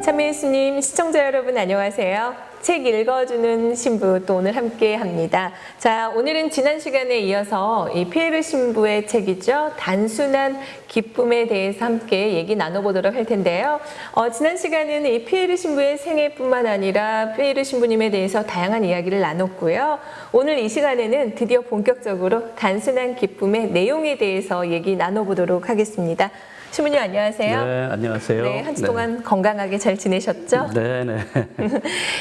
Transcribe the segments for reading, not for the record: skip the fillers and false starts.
참여 예수님 시청자 여러분 안녕하세요. 책 읽어주는 신부 또 오늘 함께 합니다. 자, 오늘은 지난 시간에 이어서 이 피에르 신부의 책이죠. 단순한 기쁨에 대해서 함께 얘기 나눠보도록 할 텐데요. 지난 시간에는 이 피에르 신부의 생애뿐만 아니라 피에르 신부님에 대해서 다양한 이야기를 나눴고요. 오늘 이 시간에는 드디어 본격적으로 단순한 기쁨의 내용에 대해서 얘기 나눠보도록 하겠습니다. 신부님 안녕하세요. 네, 안녕하세요. 네, 한 주 동안 건강하게 잘 지내셨죠? 네, 네.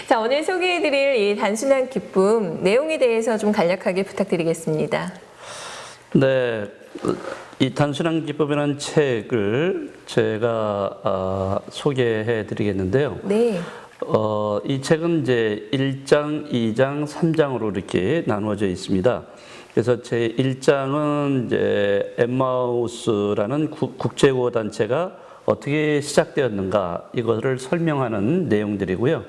자, 오늘 소개해드릴 이 단순한 기쁨 내용에 대해서 좀 간략하게 부탁드리겠습니다. 네, 이 단순한 기쁨이라는 책을 제가 소개해 드리겠는데요. 네. 이 책은 이제 1장, 2장, 3장으로 이렇게 나누어져 있습니다. 그래서 제 1장은 이제 엠마우스라는 국제구호 단체가 어떻게 시작되었는가 이것을 설명하는 내용들이고요.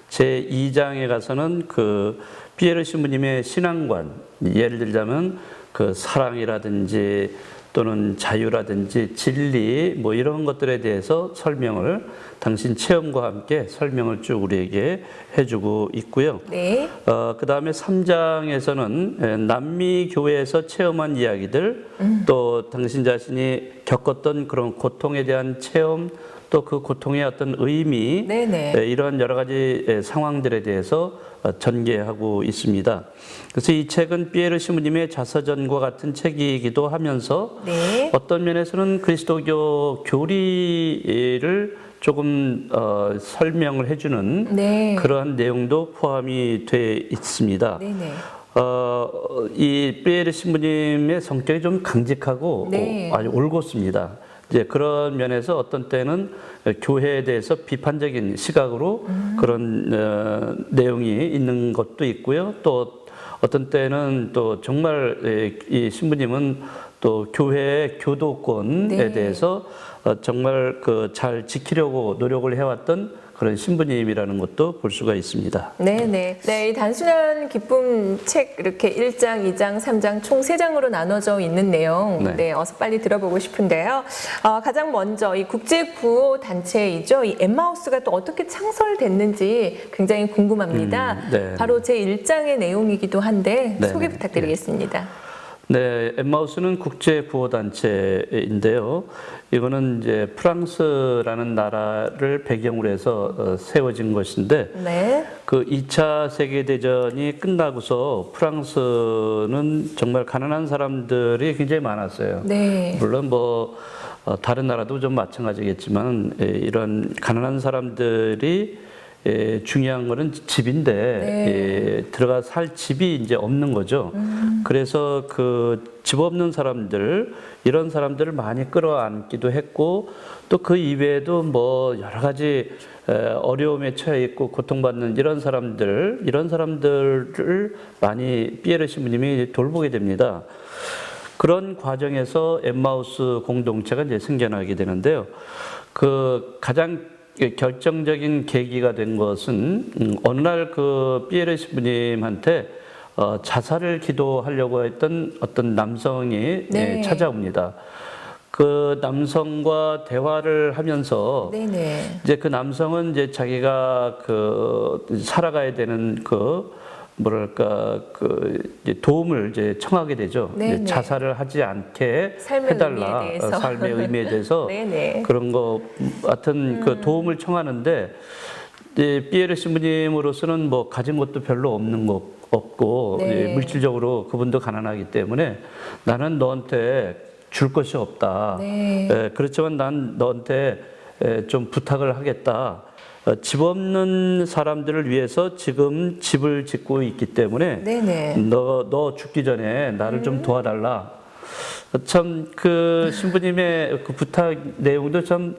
제 2장에 가서는 그 피에르 신부님의 신앙관, 예를 들자면 그 사랑이라든지 또는 자유라든지 진리 뭐 이런 것들에 대해서 설명을 당신 체험과 함께 설명을 쭉 우리에게 해주고 있고요. 네. 그 다음에 3장에서는 남미 교회에서 체험한 이야기들, 또 당신 자신이 겪었던 그런 고통에 대한 체험, 또 그 고통의 어떤 의미, 네네. 이런 여러 가지 상황들에 대해서 전개하고 있습니다. 그래서 이 책은 피에르 신부님의 자서전과 같은 책이기도 하면서 네. 어떤 면에서는 그리스도교 교리를 조금 설명을 해주는 네. 그러한 내용도 포함이 돼 있습니다. 네네. 이 피에르 신부님의 성격이 좀 강직하고 네. 아주 올곧습니다. 이제 그런 면에서 어떤 때는 교회에 대해서 비판적인 시각으로 그런 내용이 있는 것도 있고요. 또 어떤 때는 또 정말 이 신부님은 또 교회의 교도권에 네. 대해서 정말 그 잘 지키려고 노력을 해왔던 그런 신부님이라는 것도 볼 수가 있습니다. 네네. 네, 이 단순한 기쁨 책 이렇게 1장, 2장, 3장 총 3장으로 나눠져 있는 내용 네, 어서 빨리 들어보고 싶은데요. 가장 먼저 이 국제구호 단체이죠. 이 엠마우스가 또 어떻게 창설됐는지 굉장히 궁금합니다. 네. 바로 제 1장의 내용이기도 한데 네. 소개 부탁드리겠습니다. 네, 엠마우스는 국제구호단체인데요. 이거는 이제 프랑스라는 나라를 배경으로 해서 세워진 것인데, 네. 그 2차 세계대전이 끝나고서 프랑스는 정말 가난한 사람들이 굉장히 많았어요. 네. 물론 뭐 다른 나라도 좀 마찬가지겠지만 이런 가난한 사람들이 중요한 거는 집인데 네. 들어가 살 집이 이제 없는 거죠. 그래서 그 집 없는 사람들, 이런 사람들을 많이 끌어안기도 했고, 또 그 이외에도 뭐 여러 가지 어려움에 처해 있고 고통받는 이런 사람들을 많이 피에르 신부님이 돌보게 됩니다. 그런 과정에서 엠마우스 공동체가 이제 생겨나게 되는데요. 그 가장 결정적인 계기가 된 것은 어느 날 그 피에르 신부님한테 자살을 기도하려고 했던 어떤 남성이 네. 찾아옵니다. 그 남성과 대화를 하면서 네네. 이제 그 남성은 이제 자기가 그 살아가야 되는 그 뭐랄까 그 이제 도움을 이제 청하게 되죠. 이제 자살을 하지 않게 삶의 해달라. 의미에 대해서. 삶의 의미에 대해서 네네. 그런 거 하여튼 그 도움을 청하는데 이제 피에르 신부님으로서는 뭐 가진 것도 별로 없고 네. 물질적으로 그분도 가난하기 때문에 나는 너한테 줄 것이 없다. 네. 그렇지만 난 너한테 좀 부탁을 하겠다. 집 없는 사람들을 위해서 지금 집을 짓고 있기 때문에 네네. 너 죽기 전에 나를 좀 도와달라. 참 그 신부님의 그 부탁 내용도 참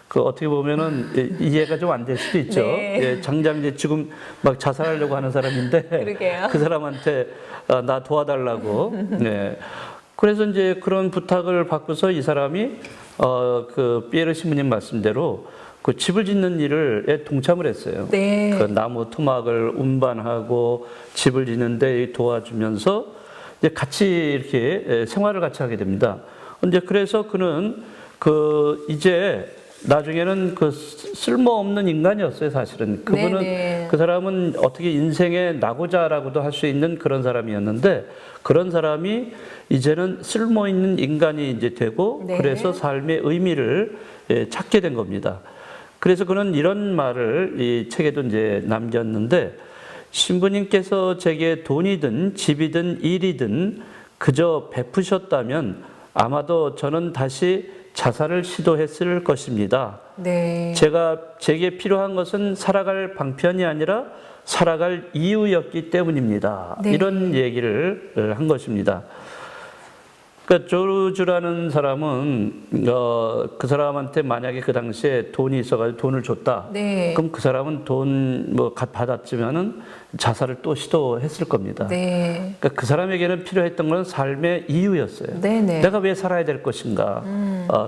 그 어떻게 보면은 이해가 좀 안 될 수도 있죠. 네. 장장 이제 지금 막 자살하려고 하는 사람인데 그러게요. 그 사람한테 나 도와달라고. 네. 그래서 이제 그런 부탁을 받고서 이 사람이 그 피에르 신부님 말씀대로 그 집을 짓는 일에 동참을 했어요. 네. 그 나무 토막을 운반하고 집을 짓는데 도와주면서 이제 같이 이렇게 생활을 같이 하게 됩니다. 이제 그래서 그는 그 이제 나중에는 그 쓸모없는 인간이었어요, 사실은. 그분은 네네. 그 사람은 어떻게 인생의 낙오자라고도 할 수 있는 그런 사람이었는데 그런 사람이 이제는 쓸모 있는 인간이 이제 되고 네. 그래서 삶의 의미를 찾게 된 겁니다. 그래서 그는 이런 말을 이 책에도 이제 남겼는데 신부님께서 제게 돈이든 집이든 일이든 그저 베푸셨다면 아마도 저는 다시 자살을 시도했을 것입니다. 네. 제게 필요한 것은 살아갈 방편이 아니라 살아갈 이유였기 때문입니다. 네. 이런 얘기를 한 것입니다. 그러니까 조르주라는 사람은 그 사람한테 만약에 그 당시에 돈이 있어가지고 돈을 줬다. 네. 그럼 그 사람은 돈 받았지만은 자살을 또 시도했을 겁니다. 네. 그러니까 그 사람에게는 필요했던 건 삶의 이유였어요. 네네. 내가 왜 살아야 될 것인가.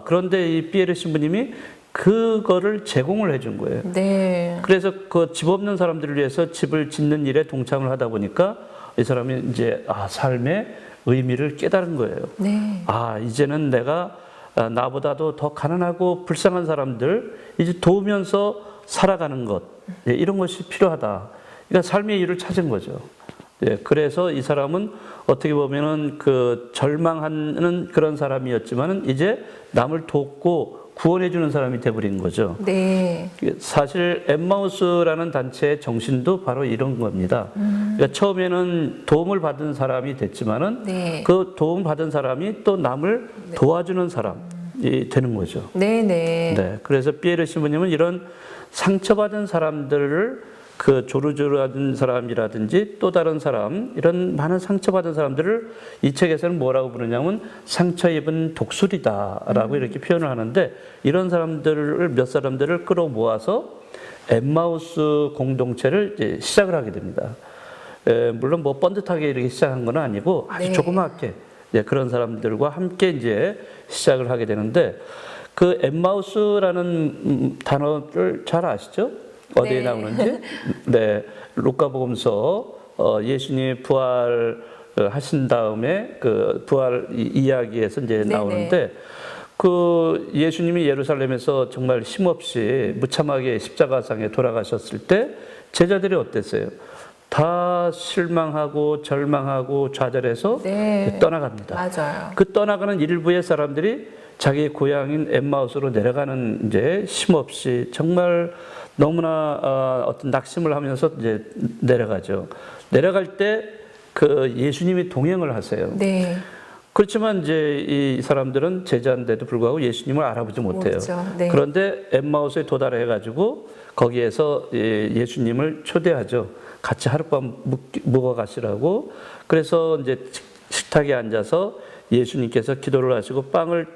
그런데 이 피에르 신부님이 그거를 제공을 해준 거예요. 네. 그래서 그 집 없는 사람들을 위해서 집을 짓는 일에 동참을 하다 보니까 이 사람이 이제 삶의 의미를 깨달은 거예요. 네. 이제는 내가 나보다도 더 가난하고 불쌍한 사람들 이제 도우면서 살아가는 것, 이런 것이 필요하다. 그러니까 삶의 이유를 찾은 거죠. 그래서 이 사람은 어떻게 보면은 그 절망하는 그런 사람이었지만은 이제 남을 돕고 구원해주는 사람이 돼버린 거죠. 네. 사실 엠마우스라는 단체의 정신도 바로 이런 겁니다. 그러니까 처음에는 도움을 받은 사람이 됐지만은 네. 그 도움 받은 사람이 또 남을 도와주는 사람이 되는 거죠. 네네. 네, 그래서 피에르 신부님은 이런 상처받은 사람들을 그 조르조르한 사람이라든지 또 다른 사람, 이런 많은 상처받은 사람들을 이 책에서는 뭐라고 부르냐면 상처 입은 독수리다라고 이렇게 표현을 하는데 이런 사람들을 몇 사람들을 끌어모아서 엠마우스 공동체를 이제 시작을 하게 됩니다. 물론 뭐 번듯하게 이렇게 시작한 건 아니고 아주 네. 조그맣게 그런 사람들과 함께 이제 시작을 하게 되는데 그 엠마우스라는 단어를 잘 아시죠? 어디에 네. 나오는지? 네, 루카복음서 예수님이 부활하신 다음에 그 부활 이야기에서 이제 네네. 나오는데 그 예수님이 예루살렘에서 정말 힘없이 무참하게 십자가상에 돌아가셨을 때 제자들이 어땠어요? 다 실망하고 절망하고 좌절해서 네. 떠나갑니다. 맞아요. 그 떠나가는 일부의 사람들이 자기 고향인 엠마우스로 내려가는 이제 힘없이 정말 너무나 어떤 낙심을 하면서 이제 내려가죠. 내려갈 때 그 예수님이 동행을 하세요. 네. 그렇지만 이제 이 사람들은 제자인데도 불구하고 예수님을 알아보지 못해요. 모르죠. 네. 그런데 엠마우스에 도달해 가지고 거기에서 예수님을 초대하죠. 같이 하룻밤 묵어 가시라고. 그래서 이제 식탁에 앉아서 예수님께서 기도를 하시고 빵을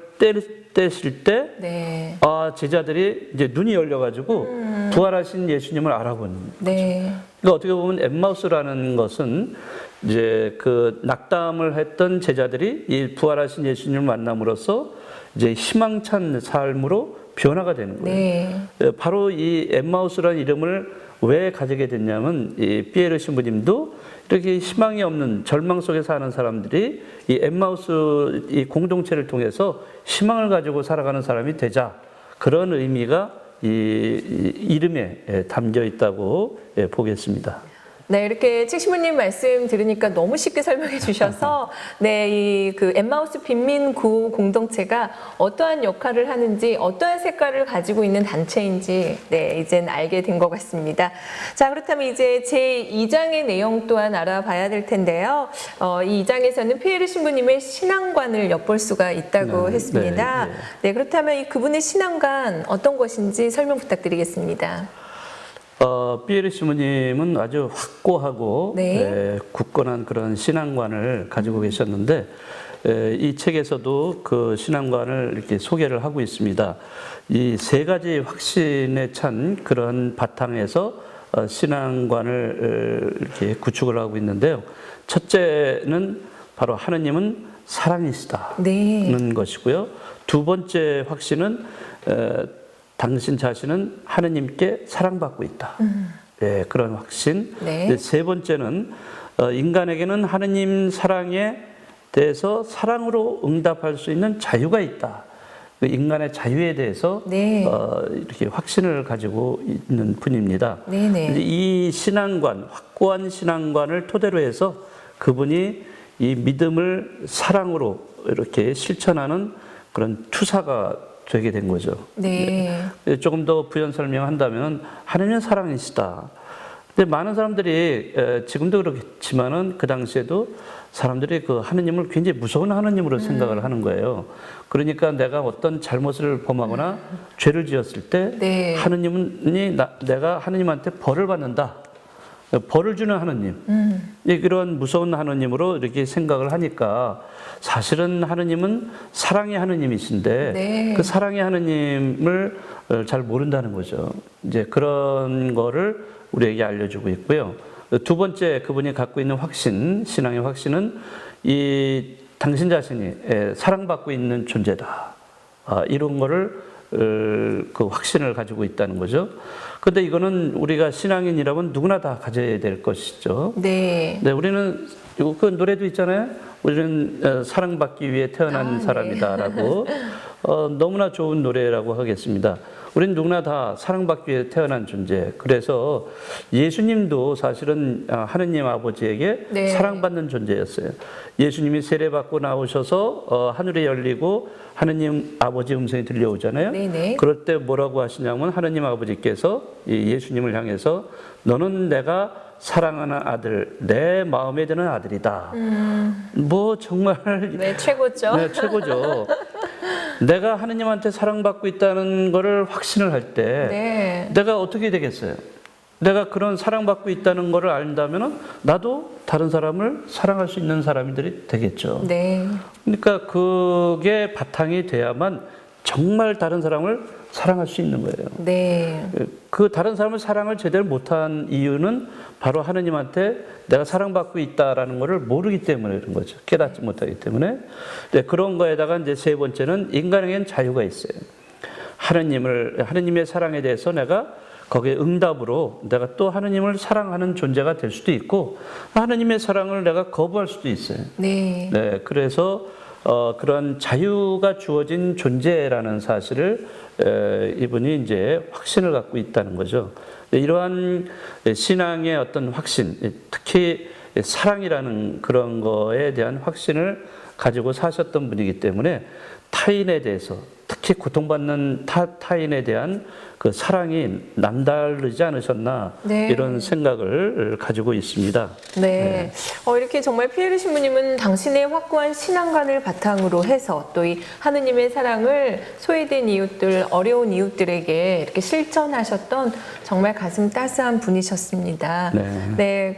떼실 때 네. 제자들이 이제 눈이 열려가지고 부활하신 예수님을 알아보는 거죠. 네. 그러니까 어떻게 보면 엠마우스라는 것은 이제 그 낙담을 했던 제자들이 이 부활하신 예수님을 만남으로써 이제 희망찬 삶으로 변화가 되는 거예요. 네. 바로 이 엠마우스라는 이름을 왜 가지게 됐냐면 이 피에르 신부님도 이렇게 희망이 없는 절망 속에 사는 사람들이 이 엠마우스 이 공동체를 통해서 희망을 가지고 살아가는 사람이 되자, 그런 의미가 이 이름에 담겨 있다고 보겠습니다. 네, 이렇게 책신부님 말씀 들으니까 너무 쉽게 설명해 주셔서, 네, 이 그 엠마우스 빈민구 공동체가 어떠한 역할을 하는지, 어떠한 색깔을 가지고 있는 단체인지, 네, 이젠 알게 된 것 같습니다. 자, 그렇다면 이제 제2장의 내용 또한 알아봐야 될 텐데요. 이 2장에서는 피에르 신부님의 신앙관을 엿볼 수가 있다고 네, 했습니다. 네, 네. 네, 그렇다면 이 그분의 신앙관 어떤 것인지 설명 부탁드리겠습니다. 피에르 신부님은 아주 확고하고 네. 굳건한 그런 신앙관을 가지고 계셨는데 이 책에서도 그 신앙관을 이렇게 소개를 하고 있습니다. 이 세 가지 확신에 찬 그런 바탕에서 신앙관을 이렇게 구축을 하고 있는데요. 첫째는 바로 하느님은 사랑이시다는 네. 것이고요. 두 번째 확신은 당신 자신은 하느님께 사랑받고 있다. 네, 그런 확신. 네. 세 번째는 인간에게는 하느님 사랑에 대해서 사랑으로 응답할 수 있는 자유가 있다. 그 인간의 자유에 대해서 네. 이렇게 확신을 가지고 있는 분입니다. 네네. 이 신앙관, 확고한 신앙관을 토대로 해서 그분이 이 믿음을 사랑으로 이렇게 실천하는 그런 투사가 되게 된 거죠. 네. 조금 더 부연 설명한다면 하나님은 사랑이시다. 근데 많은 사람들이 지금도 그렇겠지만은 그 당시에도 사람들이 그 하느님을 굉장히 무서운 하느님으로 생각을 하는 거예요. 그러니까 내가 어떤 잘못을 범하거나 죄를 지었을 때 네. 하느님이 내가 하느님한테 벌을 받는다. 벌을 주는 하느님. 그런 무서운 하느님으로 이렇게 생각을 하니까 사실은 하느님은 사랑의 하느님이신데 네. 그 사랑의 하느님을 잘 모른다는 거죠. 이제 그런 거를 우리에게 알려주고 있고요. 두 번째 그분이 갖고 있는 확신, 신앙의 확신은 이 당신 자신이 사랑받고 있는 존재다. 이런 거를 그 확신을 가지고 있다는 거죠. 근데 이거는 우리가 신앙인이라면 누구나 다 가져야 될 것이죠. 네. 네, 우리는 그 노래도 있잖아요. 우리는 사랑받기 위해 태어난 네. 사람이다라고 너무나 좋은 노래라고 하겠습니다. 우리는 누구나 다 사랑받기 위해 태어난 존재. 그래서 예수님도 사실은 하느님 아버지에게 네. 사랑받는 존재였어요. 예수님이 세례받고 나오셔서 하늘이 열리고 하느님 아버지 음성이 들려오잖아요. 네네. 그럴 때 뭐라고 하시냐면 하느님 아버지께서 예수님을 향해서 너는 내가 사랑하는 아들, 내 마음에 드는 아들이다. 뭐 정말 네, 최고죠. 네, 최고죠. 내가 하느님한테 사랑받고 있다는 것을 확신을 할 때 네. 내가 어떻게 되겠어요? 내가 그런 사랑받고 있다는 것을 안다면 나도 다른 사람을 사랑할 수 있는 사람들이 되겠죠. 네. 그러니까 그게 바탕이 돼야만 정말 다른 사람을 사랑할 수 있는 거예요. 네. 그 다른 사람을 사랑을 제대로 못한 이유는 바로 하느님한테 내가 사랑받고 있다라는 것을 모르기 때문에 그런 거죠. 깨닫지 못하기 때문에. 네, 그런 거에다가 이제 세 번째는 인간에겐 자유가 있어요. 하느님의 사랑에 대해서 내가 거기에 응답으로 내가 또 하느님을 사랑하는 존재가 될 수도 있고 하느님의 사랑을 내가 거부할 수도 있어요. 네. 네, 그래서 그런 자유가 주어진 존재라는 사실을 이분이 이제 확신을 갖고 있다는 거죠. 이러한 신앙의 어떤 확신, 특히 사랑이라는 그런 거에 대한 확신을 가지고 사셨던 분이기 때문에 타인에 대해서 특히 고통받는 타인에 대한 그 사랑이 남다르지 않으셨나 네. 이런 생각을 가지고 있습니다. 네. 이렇게 정말 피에르 신부님은 당신의 확고한 신앙관을 바탕으로 해서 또 이 하느님의 사랑을 소외된 이웃들, 어려운 이웃들에게 이렇게 실천하셨던 정말 가슴 따스한 분이셨습니다. 네. 네.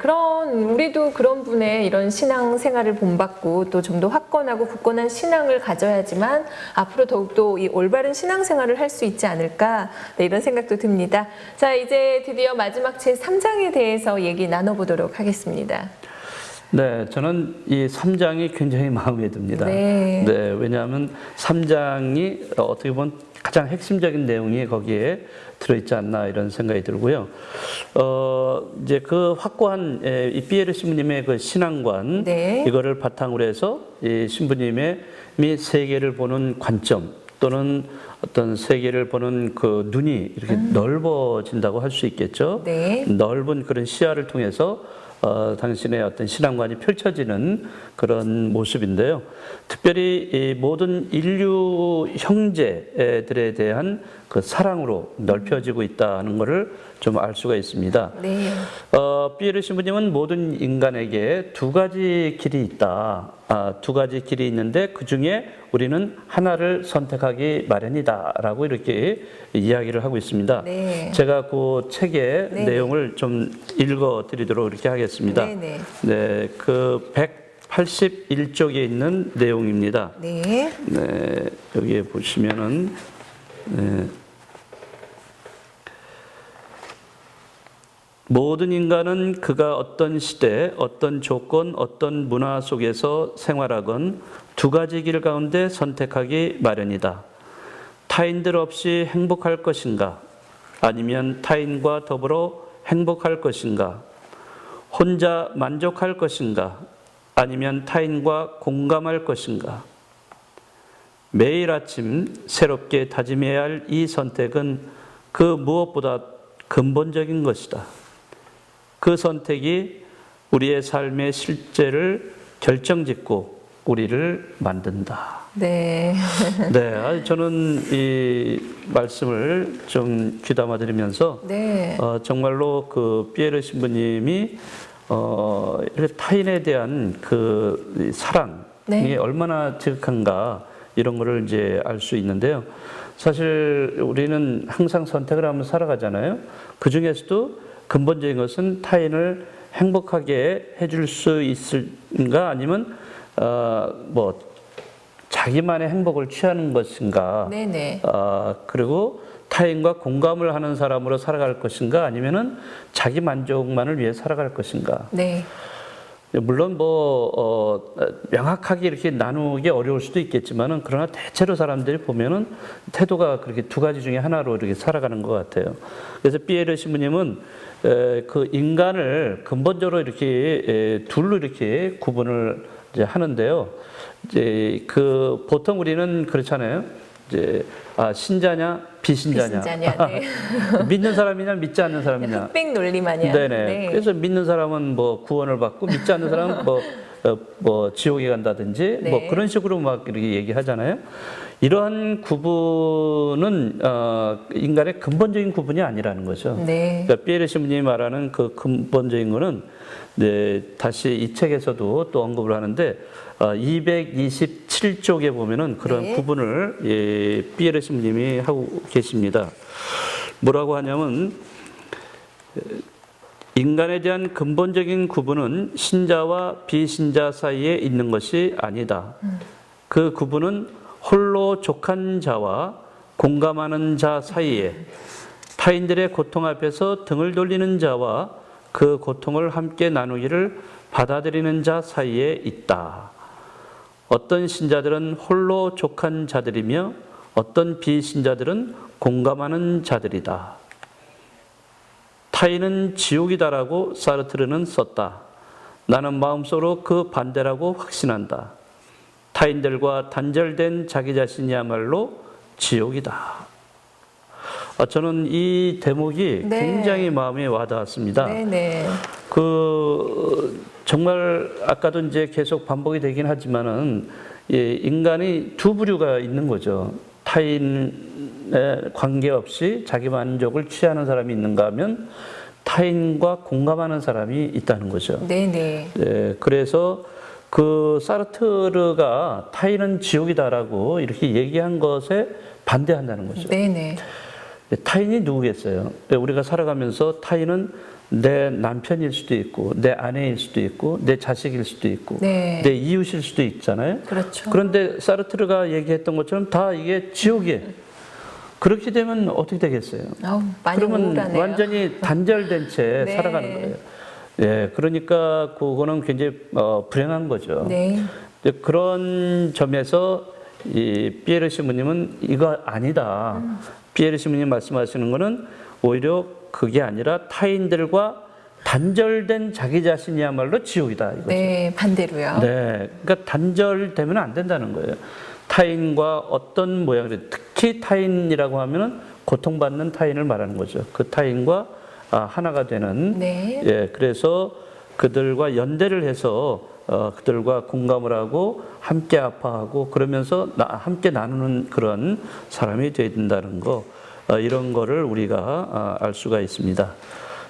우리도 그런 분의 이런 신앙 생활을 본받고 또 좀 더 확고하고 굳건한 신앙을 가져야지만 앞으로 더욱더 이 올바른 신앙 생활을 할 수 있지 않을까. 네, 이런 생각도 듭니다. 자, 이제 드디어 마지막 제 3장에 대해서 얘기 나눠보도록 하겠습니다. 네, 저는 이 3장이 굉장히 마음에 듭니다. 네. 네, 왜냐하면 3장이 어떻게 보면 가장 핵심적인 내용이 거기에 들어있지 않나 이런 생각이 들고요. 이제 그 확고한 이 피에르 신부님의 그 신앙관, 네. 이거를 바탕으로 해서 이 신부님의 세계를 보는 관점 또는 어떤 세계를 보는 그 눈이 이렇게 넓어진다고 할 수 있겠죠. 네. 넓은 그런 시야를 통해서 당신의 어떤 신앙관이 펼쳐지는 그런 모습인데요. 특별히 이 모든 인류 형제들에 대한 그 사랑으로 넓혀지고 있다는 것을 좀 알 수가 있습니다. 네. 피에르 신부님은 모든 인간에게 두 가지 길이 있다. 두 가지 길이 있는데 그 중에 우리는 하나를 선택하기 마련이다라고 이렇게 이야기를 하고 있습니다. 네. 제가 그 책의 네. 내용을 좀 읽어드리도록 이렇게 하겠습니다. 네. 네, 그 181쪽에 있는 내용입니다. 네. 네, 여기에 보시면은 네. 모든 인간은 그가 어떤 시대, 어떤 조건, 어떤 문화 속에서 생활하건 두 가지 길 가운데 선택하기 마련이다. 타인들 없이 행복할 것인가? 아니면 타인과 더불어 행복할 것인가? 혼자 만족할 것인가? 아니면 타인과 공감할 것인가? 매일 아침 새롭게 다짐해야 할 이 선택은 그 무엇보다 근본적인 것이다. 그 선택이 우리의 삶의 실제를 결정짓고 우리를 만든다. 네. 네, 저는 이 말씀을 좀 귀담아 드리면서 네. 정말로 그 피에르 신부님이 이렇게 타인에 대한 그 사랑이 네. 얼마나 지극한가 이런 거를 이제 알 수 있는데요. 사실 우리는 항상 선택을 하면서 살아가잖아요. 그 중에서도 근본적인 것은 타인을 행복하게 해줄 수 있을까 아니면 뭐 자기만의 행복을 취하는 것인가? 네네. 그리고 타인과 공감을 하는 사람으로 살아갈 것인가? 아니면은 자기 만족만을 위해 살아갈 것인가? 네. 물론 명확하게 이렇게 나누기 어려울 수도 있겠지만은 그러나 대체로 사람들이 보면은 태도가 그렇게 두 가지 중에 하나로 이렇게 살아가는 것 같아요. 그래서 피에르 신부님은 그 인간을 근본적으로 이렇게 둘로 이렇게 구분을 이제 하는데요. 이제 그 보통 우리는 그렇잖아요. 이제 신자냐 비신자냐, 비신자냐, 네. 믿는 사람이냐 믿지 않는 사람이냐. 흑백 논리 마냥. 네네. 네. 그래서 믿는 사람은 뭐 구원을 받고 믿지 않는 사람은 뭐 지옥에 간다든지 네. 뭐 그런 식으로 막 이렇게 얘기하잖아요. 이러한 구분은 인간의 근본적인 구분이 아니라는 거죠. 네. 그러니까 피에르 신부님이 말하는 그 근본적인 거는 네, 다시 이 책에서도 또 언급을 하는데 227쪽에 보면은 그런 네. 구분을 피에르 신부님이 하고 계십니다. 뭐라고 하냐면 인간에 대한 근본적인 구분은 신자와 비신자 사이에 있는 것이 아니다. 그 구분은 홀로 족한 자와 공감하는 자 사이에 타인들의 고통 앞에서 등을 돌리는 자와 그 고통을 함께 나누기를 받아들이는 자 사이에 있다. 어떤 신자들은 홀로 족한 자들이며 어떤 비신자들은 공감하는 자들이다. 타인은 지옥이다라고 사르트르는 썼다. 나는 마음속으로 그 반대라고 확신한다. 타인들과 단절된 자기 자신이야말로 지옥이다. 저는 이 대목이 네. 굉장히 마음에 와닿았습니다. 네네. 정말 아까도 이제 계속 반복이 되긴 하지만은 인간이 두 부류가 있는 거죠. 타인에 관계없이 자기 만족을 취하는 사람이 있는가 하면 타인과 공감하는 사람이 있다는 거죠. 네네. 네, 그래서 그 사르트르가 타인은 지옥이다라고 이렇게 얘기한 것에 반대한다는 거죠. 네네. 타인이 누구겠어요? 우리가 살아가면서 타인은 내 남편일 수도 있고, 내 아내일 수도 있고, 내 자식일 수도 있고, 네. 내 이웃일 수도 있잖아요. 그렇죠. 그런데 사르트르가 얘기했던 것처럼 다 이게 지옥이에요. 그렇게 되면 어떻게 되겠어요? 많이 그러면 우울하네요. 완전히 단절된 채 네. 살아가는 거예요. 예, 그러니까 그거는 굉장히 불행한 거죠. 네. 그런 점에서 이 피에르 신부님은 이거 아니다. 피에르 신부님 말씀하시는 거는 오히려 그게 아니라 타인들과 단절된 자기 자신이야말로 지옥이다 이거죠. 네, 반대로요. 네, 그러니까 단절되면 안 된다는 거예요. 타인과 어떤 모양들, 특히 타인이라고 하면은 고통받는 타인을 말하는 거죠. 그 타인과 하나가 되는. 네. 예, 그래서 그들과 연대를 해서 그들과 공감을 하고 함께 아파하고 그러면서 함께 나누는 그런 사람이 되어야 된다는 거. 이런 거를 우리가 알 수가 있습니다.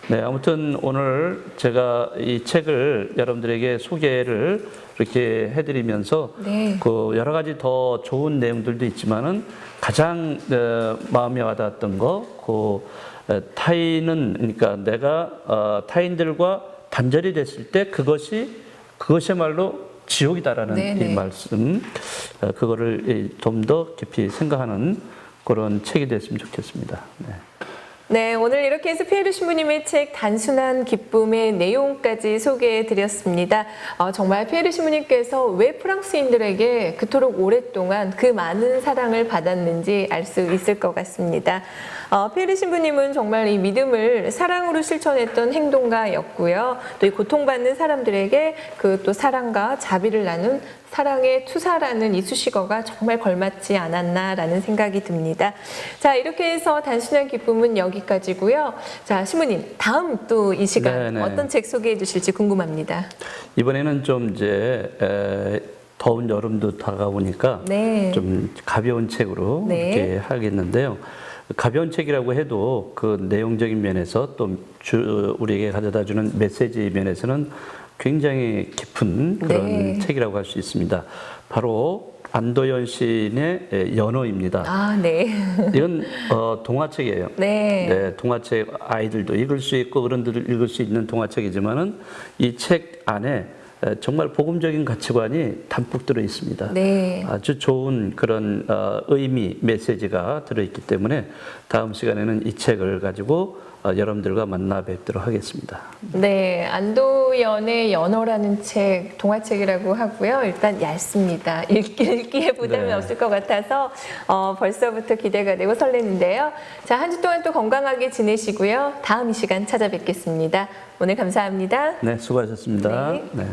네, 아무튼 오늘 제가 이 책을 여러분들에게 소개를 이렇게 해드리면서 네. 그 여러 가지 더 좋은 내용들도 있지만은 가장 마음에 와닿았던 거, 그 타인은 그러니까 내가 타인들과 단절이 됐을 때 그것이야말로 지옥이다라는 네네. 이 말씀, 그거를 좀 더 깊이 생각하는 그런 책이 됐으면 좋겠습니다. 네. 네, 오늘 이렇게 해서 피에르 신부님의 책 단순한 기쁨의 내용까지 소개해 드렸습니다. 정말 피에르 신부님께서 왜 프랑스인들에게 그토록 오랫동안 그 많은 사랑을 받았는지 알 수 있을 것 같습니다. 피에르 신부님은 정말 이 믿음을 사랑으로 실천했던 행동가였고요. 또 이 고통받는 사람들에게 그 또 사랑과 자비를 나눈 사랑의 투사라는 이 수식어가 정말 걸맞지 않았나라는 생각이 듭니다. 자, 이렇게 해서 단순한 기쁨은 여기까지고요. 자, 신부님, 다음 또 이 시간 네네. 어떤 책 소개해 주실지 궁금합니다. 이번에는 좀 이제 더운 여름도 다가오니까 네. 좀 가벼운 책으로 네. 이렇게 하겠는데요. 가벼운 책이라고 해도 그 내용적인 면에서 또 우리에게 가져다 주는 메시지 면에서는 굉장히 깊은 그런 네. 책이라고 할 수 있습니다. 바로 안도현 시인의 연호입니다. 아, 네. 이건 동화책이에요. 네. 네, 동화책 아이들도 읽을 수 있고 어른들도 읽을 수 있는 동화책이지만은 이 책 안에 정말 복음적인 가치관이 담뿍 들어 있습니다. 네. 아주 좋은 그런 의미, 메시지가 들어있기 때문에 다음 시간에는 이 책을 가지고 여러분들과 만나 뵙도록 하겠습니다. 네, 안도연의 연어라는 책, 동화책이라고 하고요. 일단 얇습니다. 읽기에 부담이 네. 없을 것 같아서 벌써부터 기대가 되고 설레는데요. 자, 한 주 동안 또 건강하게 지내시고요. 다음 이 시간 찾아뵙겠습니다. 오늘 감사합니다. 네, 수고하셨습니다. 네. 네.